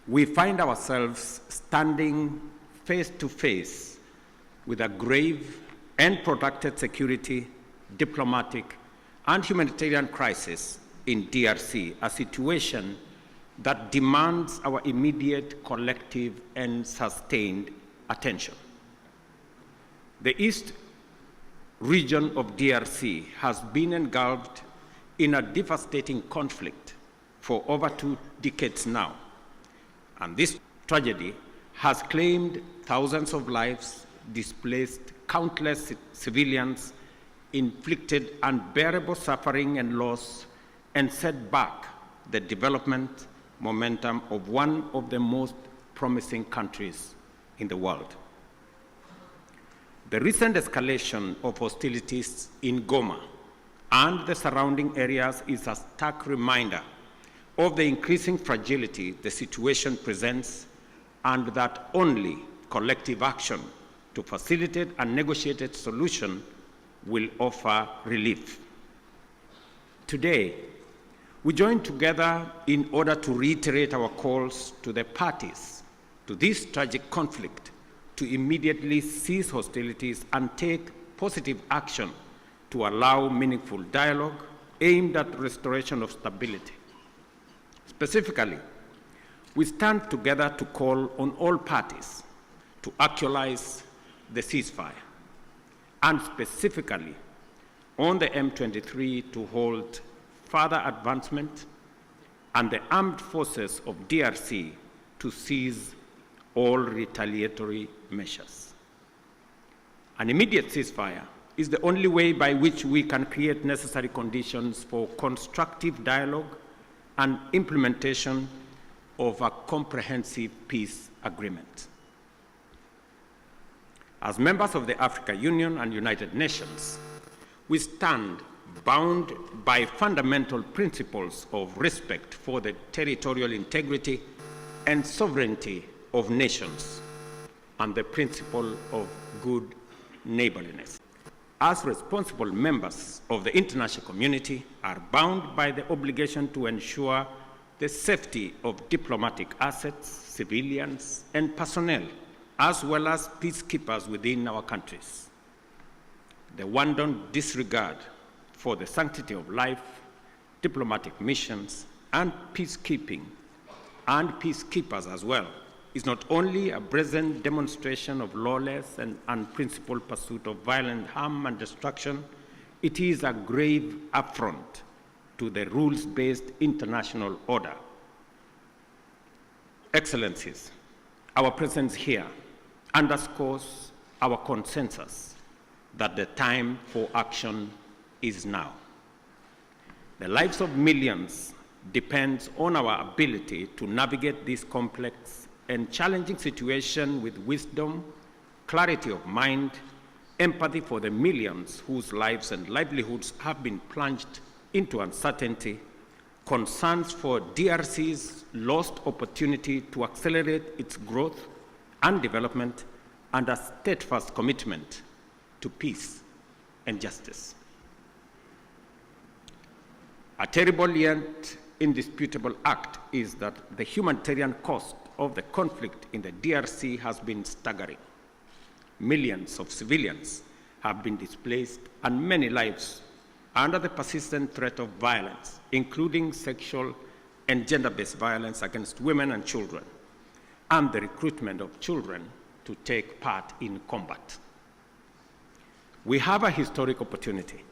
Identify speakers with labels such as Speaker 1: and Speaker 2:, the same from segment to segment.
Speaker 1: We find ourselves standing face to face with a grave and protracted security, diplomatic, and humanitarian crisis in DRC, a situation that demands our immediate, collective, and sustained attention. The East region of DRC has been engulfed in a devastating conflict for over 2 decades now. And this tragedy has claimed thousands of lives, displaced countless civilians, inflicted unbearable suffering and loss, and set back the development momentum of one of the most promising countries in the world. The recent escalation of hostilities in Goma and the surrounding areas is a stark reminder of the increasing fragility the situation presents, and that only collective action to facilitate a negotiated solution will offer relief. Today, we join together in order to reiterate our calls to the parties to this tragic conflict to immediately cease hostilities and take positive action to allow meaningful dialogue aimed at restoration of stability. Specifically, we stand together to call on all parties to actualize the ceasefire, and specifically on the M23 to hold further advancement and the armed forces of DRC to cease all retaliatory measures. An immediate ceasefire is the only way by which we can create necessary conditions for constructive dialogue and implementation of a comprehensive peace agreement. As members of the African Union and United Nations, we stand bound by fundamental principles of respect for the territorial integrity and sovereignty of nations and the principle of good neighborliness. As responsible members of the international community are bound by the obligation to ensure the safety of diplomatic assets, civilians, and personnel, as well as peacekeepers within our countries. The wanton disregard for the sanctity of life, diplomatic missions, and peacekeeping, and peacekeepers as well, is not only a brazen demonstration of lawless and unprincipled pursuit of violent harm and destruction, it is a grave affront to the rules-based international order. Excellencies, our presence here underscores our consensus that the time for action is now. The lives of millions depends on our ability to navigate this complex and challenging situation with wisdom, clarity of mind, empathy for the millions whose lives and livelihoods have been plunged into uncertainty, concerns for DRC's lost opportunity to accelerate its growth and development, and a steadfast commitment to peace and justice. A terrible yet indisputable act is that the humanitarian cost of the conflict in the DRC has been staggering. Millions of civilians have been displaced and many lives under the persistent threat of violence, including sexual and gender-based violence against women and children, and the recruitment of children to take part in combat. We have a historic opportunity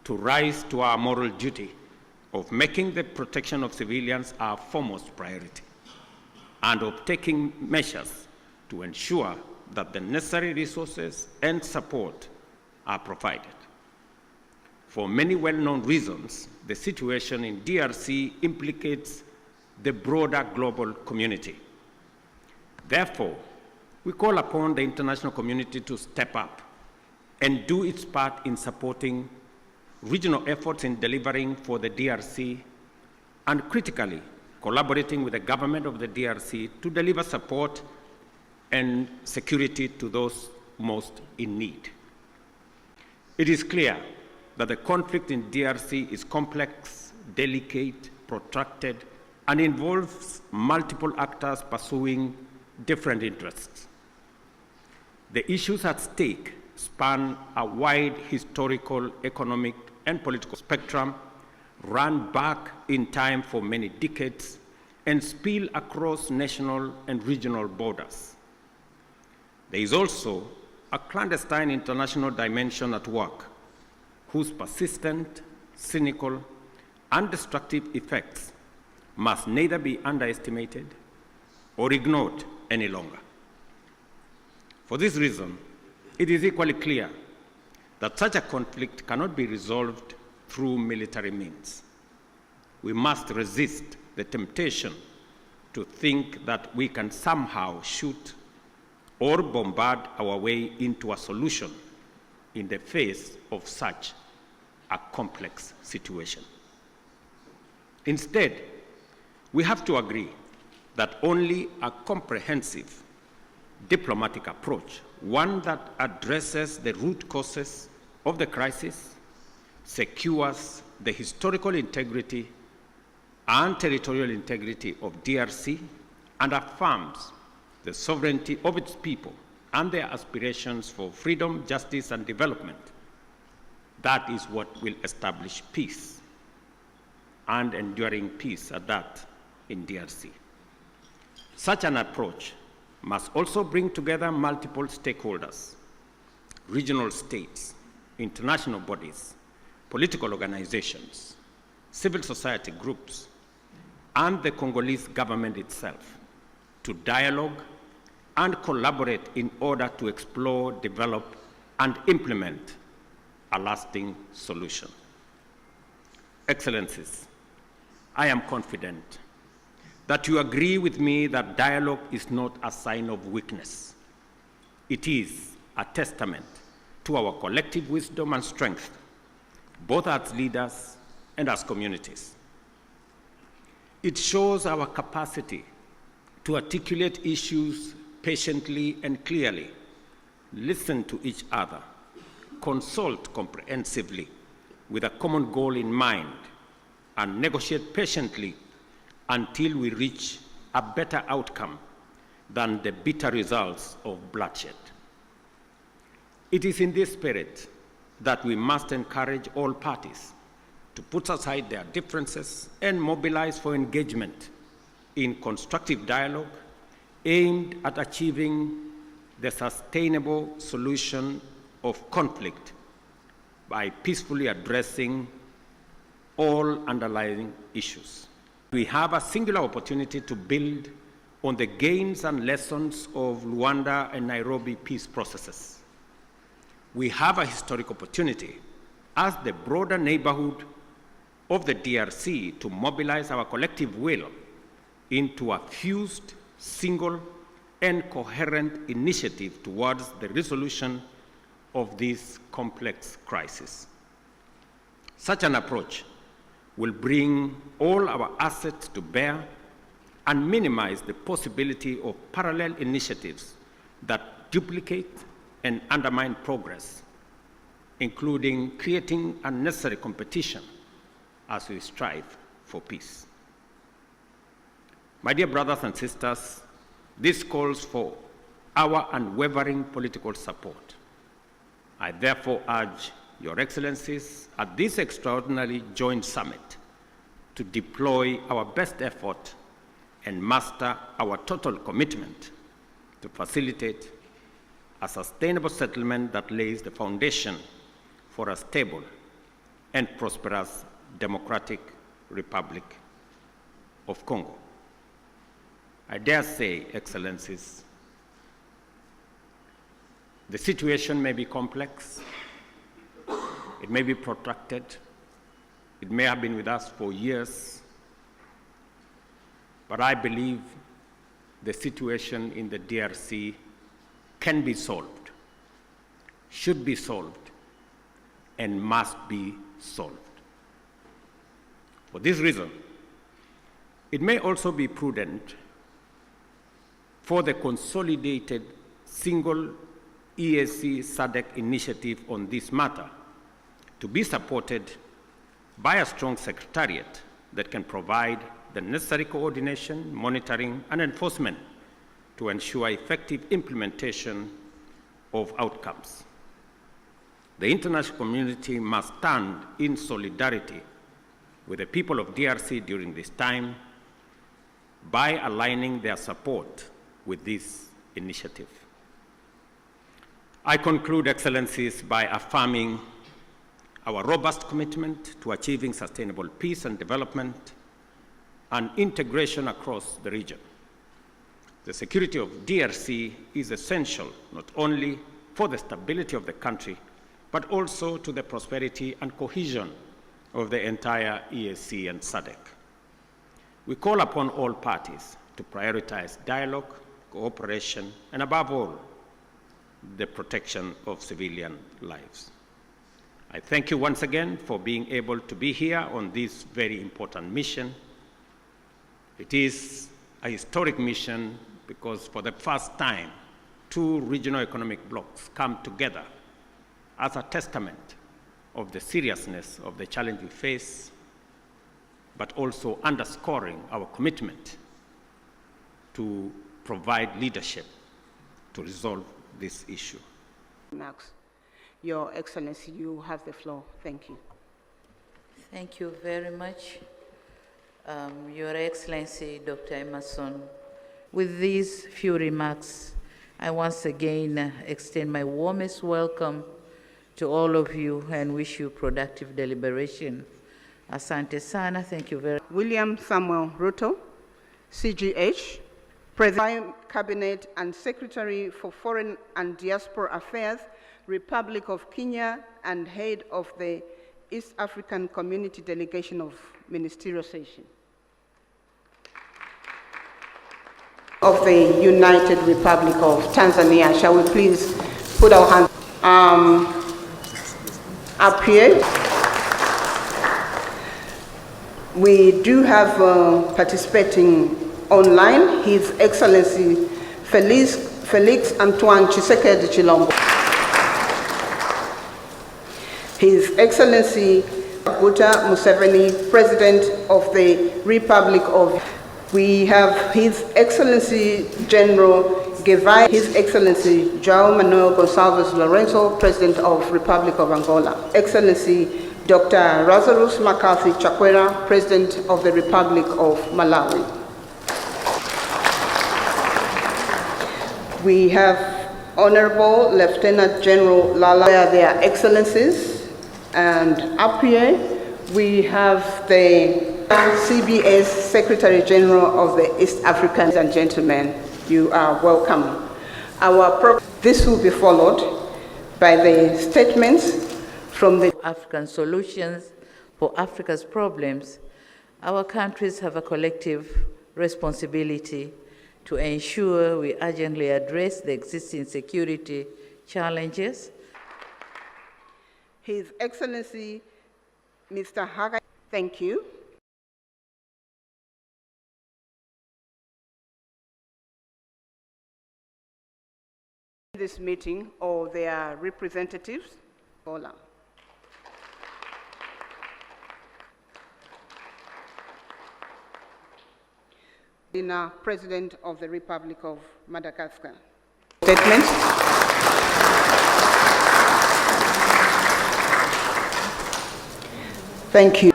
Speaker 1: to rise to our moral duty of making the protection of civilians our foremost priority, and of taking measures to ensure that the necessary resources and support are provided. For many well-known reasons, the situation in DRC implicates the broader global community. Therefore, we call upon the international community to step up and do its part in supporting regional efforts in delivering for the DRC, and critically, collaborating with the government of the DRC to deliver support and security to those most in need. It is clear that the conflict in DRC is complex, delicate, protracted, and involves multiple actors pursuing different interests. The issues at stake span a wide historical, economic, and political spectrum, run back in time for many decades, and spill across national and regional borders. There is also a clandestine international dimension at work, whose persistent, cynical, and destructive effects must neither be underestimated or ignored any longer. For this reason, it is equally clear that such a conflict cannot be resolved through military means. We must resist the temptation to think that we can somehow shoot or bombard our way into a solution in the face of such a complex situation. Instead, we have to agree that only a comprehensive diplomatic approach, one that addresses the root causes of the crisis, secures the historical integrity and territorial integrity of DRC, and affirms the sovereignty of its people and their aspirations for freedom, justice, and development. That is what will establish peace, and enduring peace at that, in DRC. Such an approach must also bring together multiple stakeholders, regional states, international bodies, political organizations, civil society groups, and the Congolese government itself to dialogue and collaborate in order to explore, develop, and implement a lasting solution. Excellencies, I am confident that you agree with me that dialogue is not a sign of weakness. It is a testament to our collective wisdom and strength, both as leaders and as communities. It shows our capacity to articulate issues patiently and clearly, listen to each other, consult comprehensively with a common goal in mind, and negotiate patiently until we reach a better outcome than the bitter results of bloodshed. It is in this spirit that we must encourage all parties to put aside their differences and mobilize for engagement in constructive dialogue aimed at achieving the sustainable solution of conflict by peacefully addressing all underlying issues. We have a singular opportunity to build on the gains and lessons of Luanda and Nairobi peace processes. We have a historic opportunity as the broader neighborhood of the DRC to mobilize our collective will into a fused, single, and coherent initiative towards the resolution of this complex crisis. Such an approach will bring all our assets to bear and minimize the possibility of parallel initiatives that duplicate and undermine progress, including creating unnecessary competition as we strive for peace. My dear brothers and sisters, this calls for our unwavering political support. I therefore urge Your Excellencies at this extraordinary joint summit to deploy our best effort and muster our total commitment to facilitate a sustainable settlement that lays the foundation for a stable and prosperous democratic Republic of Congo. I dare say, Excellencies, the situation may be complex, it may be protracted, it may have been with us for years, but I believe the situation in the DRC can be solved, should be solved, and must be solved. For this reason, it may also be prudent for the consolidated single EAC SADC initiative on this matter to be supported by a strong secretariat that can provide the necessary coordination, monitoring, and enforcement to ensure effective implementation of outcomes. The international community must stand in solidarity with the people of DRC during this time by aligning their support with this initiative. I conclude, Excellencies, by affirming our robust commitment to achieving sustainable peace and development and integration across the region. The security of DRC is essential not only for the stability of the country, but also to the prosperity and cohesion of the entire EAC and SADC. We call upon all parties to prioritize dialogue, cooperation, and above all, the protection of civilian lives. I thank you once again for being able to be here on this very important mission. It is a historic mission because for the first time, two regional economic blocs come together as a testament of the seriousness of the challenge we face, but also underscoring our commitment to provide leadership to resolve this issue.
Speaker 2: Max, Your Excellency, you have the floor. Thank you.
Speaker 3: Thank you very much, Your Excellency, Dr. Emerson. With these few remarks, I once again extend my warmest welcome to all of you and wish you productive deliberation. Asante sana, thank you very much.
Speaker 2: William Samuel Ruto, CGH, President, Cabinet and Secretary for Foreign and Diaspora Affairs, Republic of Kenya, and Head of the East African Community Delegation of Ministerial Session. Of the United Republic of Tanzania, shall we please put our hands up here? We do have participating online His Excellency Felix Antoine Tshisekedi Chilombo, His Excellency Kaguta Museveni, President of the Republic of. We have His Excellency General Gevai, His Excellency João Manuel Gonçalves Lourenço, President of Republic of Angola, Excellency Dr. Lazarus McCarthy Chakwera, President of the Republic of Malawi. We have Honorable Lieutenant General Lala, their Excellencies, and up here we have the CBS Secretary General of the East Africans and gentlemen. You are welcome. This will be followed by the statements from the
Speaker 3: African solutions for Africa's problems. Our countries have a collective responsibility to ensure we urgently address the existing security challenges.
Speaker 2: His Excellency Mr. Haga, thank you. This meeting or their representatives. Hola. President of the Republic of Madagascar. Statement. Thank you.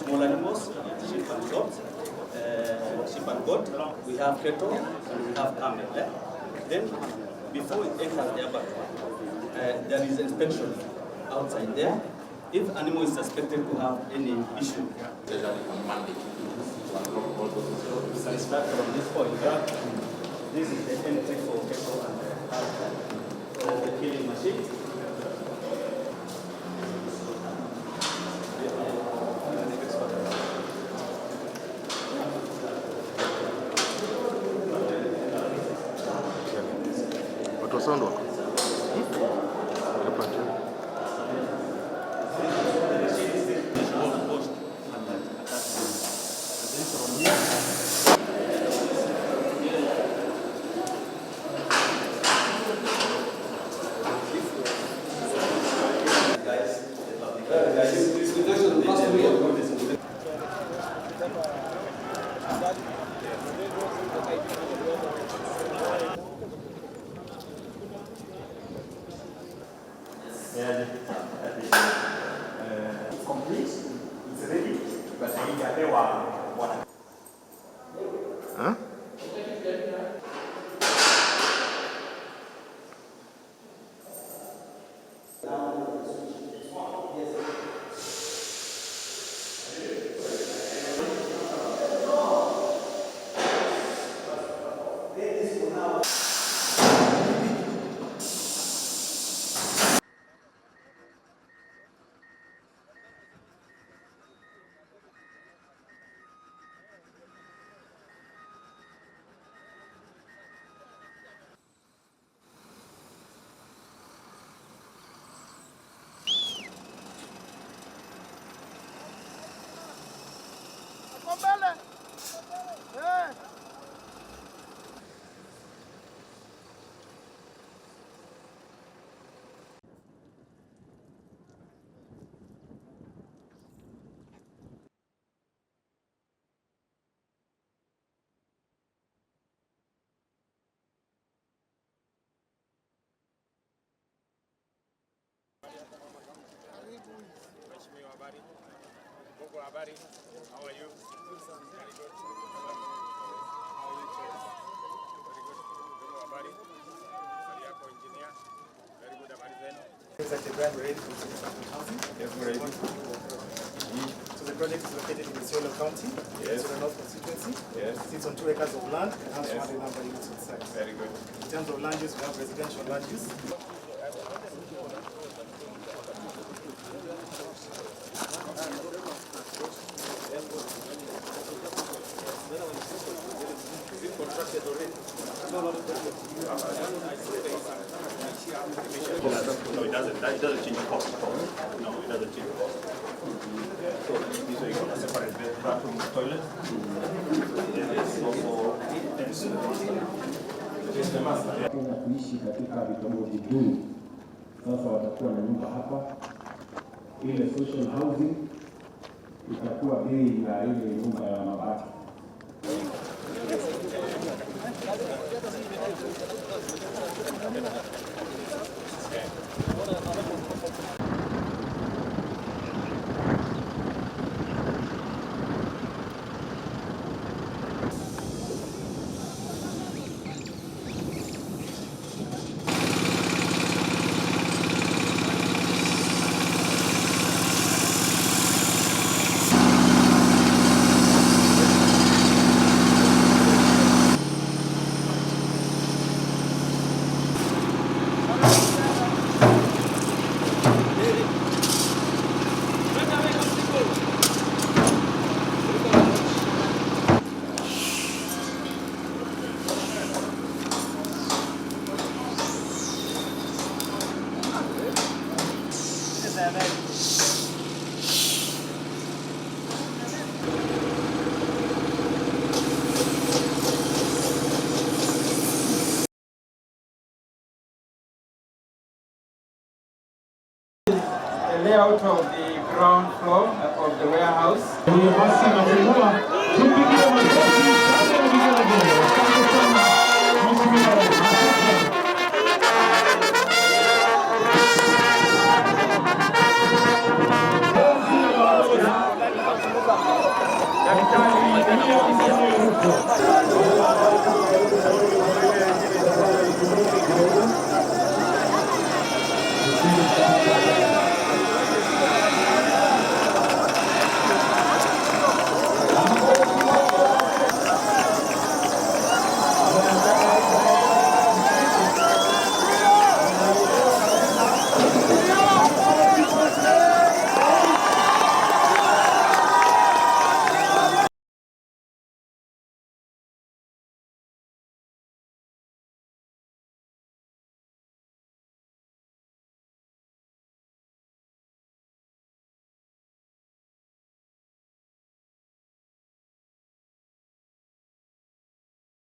Speaker 4: small animals, sheep and goat. Sheep and goat. We have cattle and we have camel. Then, before it enters the abattoir, there is inspection outside there. If animal is suspected to have any issue, especially on Monday, so start from this point. This is the entry for cattle and the killing machine.
Speaker 5: Sound wako.
Speaker 6: Complete, it's ready, but haijapewa bwana.
Speaker 5: Huh?
Speaker 7: Habari. How are you? Very good. How are you, Chair? Very good. Habari. Habari yako engineer. Very good. Habari zenu.
Speaker 6: Exactly, we're ready for housing.
Speaker 7: Yes, we're ready.
Speaker 6: So the project is located in Isiolo County,
Speaker 7: Yes.
Speaker 6: Isiolo North constituency.
Speaker 7: Yes.
Speaker 6: It sits on 2 acres of land and has
Speaker 7: Yes.
Speaker 6: 1 number of units inside.
Speaker 7: Very good.
Speaker 6: In terms of land use, we have residential land use.
Speaker 7: No, it doesn't. It doesn't change the cost. No, it doesn't change the cost. So this way you got a separate bathroom, toilet.
Speaker 8: Kenya kuishi katika vitongoji duni, sasa watakuwa na nyumba hapa. Ile social housing itakuwa bei ya ile nyumba ya mabati.
Speaker 9: Layout of the ground floor of the warehouse.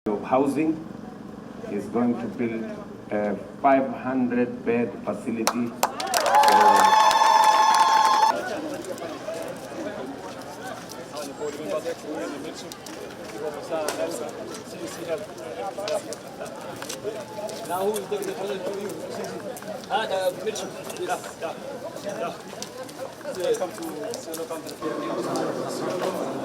Speaker 8: Of housing is going to build a 500-bed facility.
Speaker 4: Now who will take the project to you? Mitchell. Come to